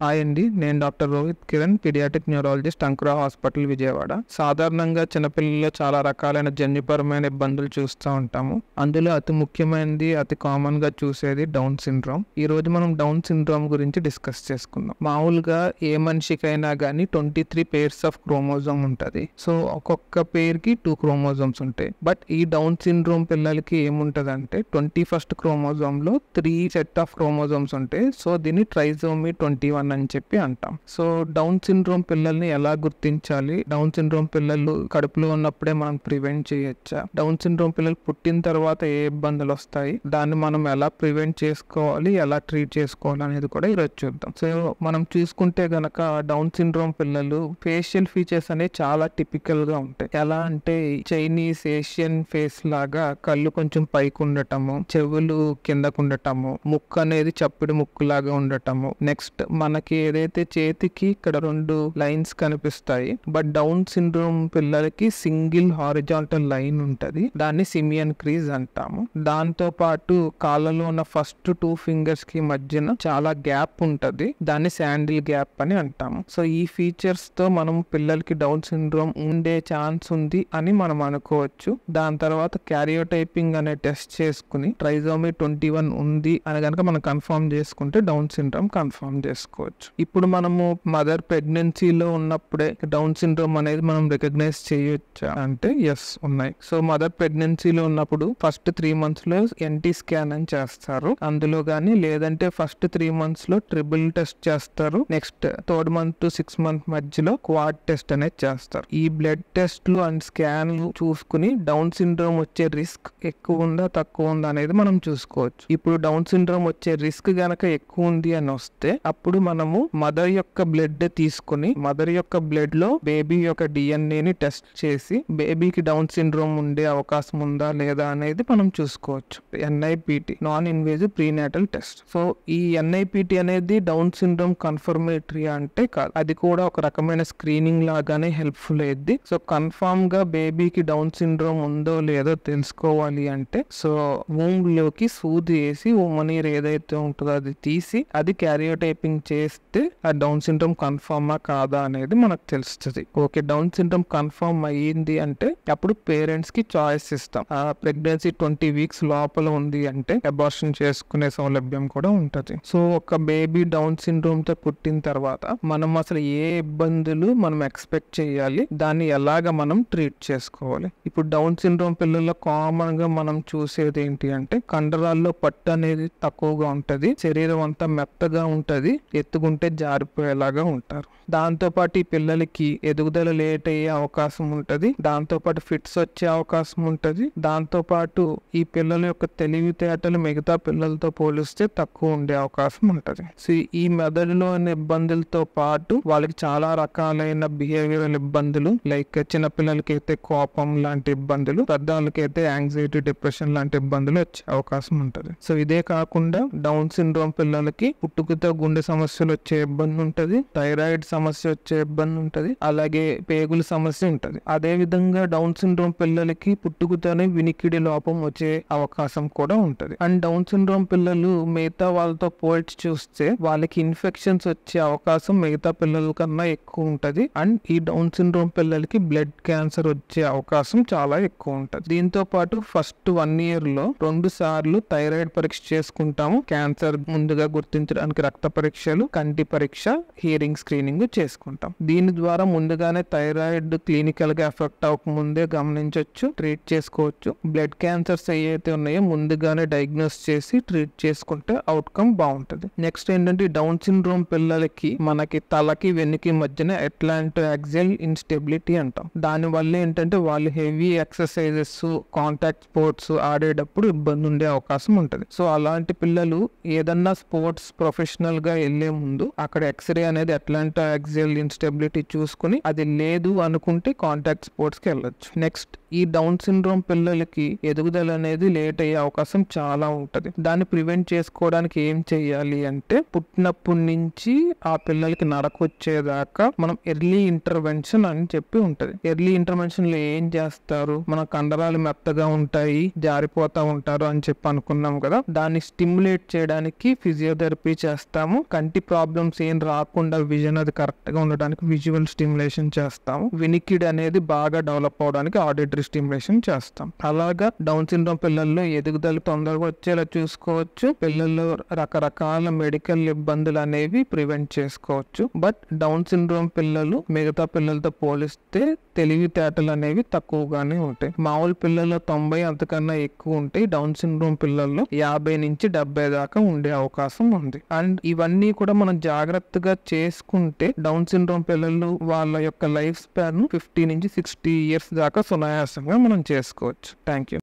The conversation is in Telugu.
హాయ్ అండి, నేను doctor Rohit Kiran, paediatric neurologist, Ankura hospital, Vijayawada. సాధారణంగా చిన్నపిల్లల్లో చాలా రకాలైన జన్యుపరమైన ఇబ్బందులు చూస్తూ ఉంటాము. అందులో అతి ముఖ్యమైనది, అతి కామన్ గా చూసేది డౌన్ సిండ్రోమ్. ఈ రోజు మనం డౌన్ సిండ్రోమ్ గురించి డిస్కస్ చేసుకుందాం. మామూలుగా ఏ మనిషికైనా కానీ 23 pairs ఆఫ్ క్రోమోజోమ్ ఉంటుంది. సో ఒక్కొక్క పేర్ కి 2 chromosomes ఉంటాయి. బట్ ఈ డౌన్ సిండ్రోమ్ పిల్లలకి ఏముంటదంటే 21st chromosome లో 3 సెట్ ఆఫ్ క్రోమోజోమ్స్ ఉంటాయి. సో దీన్ని ట్రైజోమీ 21 అని చెప్పి అంటాం. సో డౌన్ సిండ్రోమ్ పిల్లల్ని ఎలా గుర్తించాలి? డౌన్ సిండ్రోమ్ పిల్లలు కడుపులో ఉన్నప్పుడే మనం ప్రివెంట్ చేయొచ్చా? డౌన్ సిండ్రోమ్ పిల్లలు పుట్టిన తర్వాత ఏ ఇబ్బందులు వస్తాయి, దాన్ని మనం ఎలా ప్రివెంట్ చేసుకోవాలి, ఎలా ట్రీట్ చేసుకోవాలి అనేది కూడా ఈరోజు చూద్దాం. సో మనం చూసుకుంటే గనక డౌన్ సిండ్రోమ్ పిల్లలు ఫేషియల్ ఫీచర్స్ అనేవి చాలా టిపికల్ గా ఉంటాయి. ఎలా అంటే చైనీస్ ఏషియన్ ఫేస్ లాగా కళ్ళు కొంచెం పైకి ఉండటము, చెవులు కిందకు ఉండటము, ముక్కు అనేది చప్పిడి ముక్కు లాగా ఉండటము. నెక్స్ట్ మనకి ఏదైతే చేతికి ఇక్కడ 2 లైన్స్ కనిపిస్తాయి, బట్ డౌన్ సిండ్రోమ్ పిల్లలకి సింగిల్ హారిజాంటల్ లైన్ ఉంటది. దాన్ని సిమియన్ క్రీజ్ అంటాము. దాంతో పాటు కాళ్ళలో ఉన్న ఫస్ట్ 2 fingers కి మధ్యన చాలా గ్యాప్ ఉంటది. దాన్ని శాండిల్ గ్యాప్ అని అంటాము. సో ఈ ఫీచర్స్ తో మనం పిల్లలకి డౌన్ సిండ్రోమ్ ఉండే ఛాన్స్ ఉంది అని మనం అనుకోవచ్చు. దాని తర్వాత క్యారియోటైపింగ్ అనే టెస్ట్ చేసుకుని ట్రైజోమీ 21 ఉంది అని కనుక మనం కన్ఫర్మ్ చేసుకుంటే డౌన్ సిండ్రోమ్ కన్ఫర్మ్ చేసుకోవచ్చు. ఇప్పుడు మనము మదర్ ప్రెగ్నెన్సీలో ఉన్నప్పుడే డౌన్ సిండ్రోమ్ అనేది మనం రికగ్నైజ్ చేయొచ్చా అంటే ఎస్, ఉన్నాయి. సో మదర్ ప్రెగ్నెన్సీలో ఉన్నప్పుడు ఫస్ట్ 3 months లో ఎన్టీ స్కాన్ అని చేస్తారు. అందులో గానీ లేదంటే ఫస్ట్ 3 months లో ట్రిపుల్ టెస్ట్ చేస్తారు. Next 3rd month to 6th month మధ్యలో క్వాడ్ టెస్ట్ అనేది చేస్తారు. ఈ బ్లడ్ టెస్ట్లు అండ్ స్కాన్లు చూసుకుని డౌన్ సిండ్రోమ్ వచ్చే రిస్క్ ఎక్కువ ఉందా తక్కువ ఉందా అనేది మనం చూసుకోవచ్చు. ఇప్పుడు డౌన్ సిండ్రోమ్ వచ్చే రిస్క్ గనక ఎక్కువ ఉంది అని వస్తే అప్పుడు మనము మదర్ యొక్క బ్లడ్ తీసుకుని మదర్ యొక్క బ్లడ్ లో బేబీ యొక్క డిఎన్ఏని టెస్ట్ చేసి బేబీకి డౌన్ సిండ్రోమ్ ఉండే అవకాశం ఉందా లేదా అనేది మనం చూసుకోవచ్చు. NIPT, non invasive prenatal test. So ఈ ఎన్ఐపిటి అనేది డౌన్ సిండ్రోమ్ కన్ఫర్మేటరీ అంటే కాదు, అది కూడా ఒక రకమైన స్క్రీనింగ్ లాగానే హెల్ప్ఫుల్ అయ్యింది. సో కన్ఫర్మ్ గా బేబీకి డౌన్ సిండ్రోమ్ ఉందో లేదో తెలుసుకోవాలి అంటే సో వూంబ్ లోకి సూది వేసి ఉమ్మనీరు ఏదైతే ఉంటుందో అది తీసి అది క్యారియోటైపింగ్ చేస్తే ఆ డౌన్ సిండ్రోమ్ కన్ఫర్మా కాదా అనేది మనకు తెలుస్తుంది. ఓకే, డౌన్ సిండ్రోమ్ కన్ఫర్మ్ అయ్యింది అంటే అప్పుడు పేరెంట్స్ కి చాయిస్ ఇస్తాం. ఆ ప్రెగ్నెన్సీ 20 weeks లోపల ఉంది అంటే అబార్షన్ చేసుకునే సౌలభ్యం కూడా ఉంటది. సో ఒక బేబీ డౌన్ సిండ్రోమ్ తో పుట్టిన తర్వాత మనం అసలు ఏ ఇబ్బందులు మనం ఎక్స్పెక్ట్ చేయాలి, దాన్ని ఎలాగ మనం ట్రీట్ చేసుకోవాలి. ఇప్పుడు డౌన్ సిండ్రోమ్ పిల్లల్లో కామన్ గా మనం చూసేది ఏంటి అంటే కండరాల్లో పట్టు అనేది తక్కువగా ఉంటది, శరీరం అంతా మెత్తగా ఉంటది, ఎత్తుకుంటే జారిపోయేలాగా ఉంటారు. దాంతో పాటు ఈ పిల్లలకి ఎదుగుదల లేట్ అయ్యే అవకాశం ఉంటది. దాంతో పాటు ఫిట్స్ వచ్చే అవకాశం ఉంటది. దాంతో పాటు ఈ పిల్లల యొక్క తెలివితేటలు మిగతా పిల్లలతో పోలిస్తే తక్కువ ఉండే అవకాశం ఉంటది. సో ఈ మెదడులో ఇబ్బందులతో పాటు వాళ్ళకి చాలా రకాలైన బిహేవియరల్ ఇబ్బందులు, లైక్ చిన్న పిల్లలకైతే కోపం లాంటి ఇబ్బందులు, పెద్దవాళ్ళకైతే యాంగ్జైటీ, డిప్రెషన్ లాంటి ఇబ్బందులు వచ్చే అవకాశం ఉంటది. సో ఇదే కాకుండా డౌన్ సిండ్రోమ్ పిల్లలకి పుట్టుకతో గుండె సమస్యలు వచ్చే ఇబ్బంది ఉంటది, థైరాయిడ్ సమస్య వచ్చే ఇబ్బంది ఉంటది, అలాగే పేగుల సమస్య ఉంటది. అదే విధంగా డౌన్ సిండ్రోమ్ పిల్లలకి పుట్టుకతోనే వినికిడి లోపం వచ్చే అవకాశం కూడా ఉంటది. అండ్ డౌన్ సిండ్రోమ్ పిల్లలు మిగతా వాళ్ళతో పోల్చి చూస్తే వాళ్ళకి ఇన్ఫెక్షన్స్ వచ్చే అవకాశం మిగతా పిల్లల కన్నా ఎక్కువ ఉంటది. అండ్ ఈ డౌన్ సిండ్రోమ్ పిల్లలకి బ్లడ్ క్యాన్సర్ వచ్చే అవకాశం చాలా ఎక్కువ ఉంటది. దీంతో పాటు ఫస్ట్ 1 year లో 2 సార్లు థైరాయిడ్ పరీక్ష చేసుకుంటాము. క్యాన్సర్ ముందుగా గుర్తించడానికి రక్త పరీక్షలు, కంటి పరీక్ష, హియరింగ్ స్క్రీనింగ్ చేసుకుంటాం. దీని ద్వారా ముందుగానే థైరాయిడ్ క్లినికల్ గా ఎఫెక్ట్ అవ్వకముందే గమనించవచ్చు, ట్రీట్ చేసుకోవచ్చు. బ్లడ్ క్యాన్సర్స్ ఏవైతే ఉన్నాయో ముందుగానే డయాగ్నోస్ చేసి ట్రీట్ చేసుకుంటే అవుట్కమ్ బాగుంటది. నెక్స్ట్ ఏంటంటే డౌన్ సిండ్రోమ్ పిల్లలకి మనకి తలకి వెన్నుకి మధ్యన అట్లాంటో యాక్సియల్ ఇన్స్టెబిలిటీ అంటాం. దాని వల్ల ఏంటంటే వాళ్ళు హెవీ ఎక్సర్సైజెస్, కాంటాక్ట్ స్పోర్ట్స్ ఆడేటప్పుడు ఇబ్బంది ఉండే అవకాశం ఉంటది. సో అలాంటి పిల్లలు ఏదన్నా స్పోర్ట్స్ ప్రొఫెషనల్ గా వెళ్లే ముందు అక్కడ ఎక్స్రే అనేది అట్లాంటో యాక్సియల్ ఇన్స్టెబిలిటీ చూసుకుని అది లేదు అనుకుంటే కాంటాక్ట్ స్పోర్ట్స్ కి వెళ్ళొచ్చు. నెక్స్ట్ ఈ డౌన్ సిండ్రోమ్ పిల్లలకి ఎదుగుదల అనేది లేట్ అయ్యే అవకాశం చాలా ఉంటది. దాన్ని ప్రివెంట్ చేసుకోవడానికి ఏం చెయ్యాలి అంటే పుట్టినప్పటి నుంచి ఆ పిల్లలకి నడకొచ్చేదాకా మనం ఎర్లీ ఇంటర్వెన్షన్ అని చెప్పి ఉంటది. ఎర్లీ ఇంటర్వెన్షన్ లో ఏం చేస్తారు, మన కండరాలు మెత్తగా ఉంటాయి, జారిపోతా ఉంటారు అని చెప్పి అనుకున్నాం కదా, దాన్ని స్టిమ్యులేట్ చేయడానికి ఫిజియోథెరపీ చేస్తాము, కంటి ప్రాబ్లమ్స్ ఏం రాకుండా విజన్ అది కరెక్ట్ గా ఉండడానికి విజువల్ స్టిమ్యులేషన్ చేస్తాము. వినికిడ్ అనేది బాగా డెవలప్ అవడానికి ఆడిటరీ స్టిమ్యులేషన్ చేస్తాం. అలాగా డౌన్ సిండ్రోమ్ పిల్లల్లో ఎదుగుదల తొందరగా వచ్చేలా చూసుకోవచ్చు. పిల్లల్లో రకరకాల మెడికల్ ఇబ్బందులు అనేవి ప్రివెంట్ చేసుకోవచ్చు. బట్ డౌన్ సిండ్రోమ్ పిల్లలు మిగతా పిల్లలతో పోలిస్తే తెలివితేటలు అనేవి తక్కువగానే ఉంటాయి. మామూలు పిల్లల్లో 90 అంతకన్నా ఎక్కువ ఉంటాయి. డౌన్ సిండ్రోమ్ పిల్లల్లో 50 నుంచి 70 దాకా ఉండే అవకాశం ఉంది. అండ్ ఇవన్నీ కూడా మనం జాగ్రత్తగా చేసుకుంటే డౌన్ సిండ్రోమ్ పిల్లలు వాళ్ళ యొక్క లైఫ్ స్పాన్ 50 నుంచి 60 ఇయర్స్ దాకా సునాయాసంగా మనం చేసుకోవచ్చు. Thank you.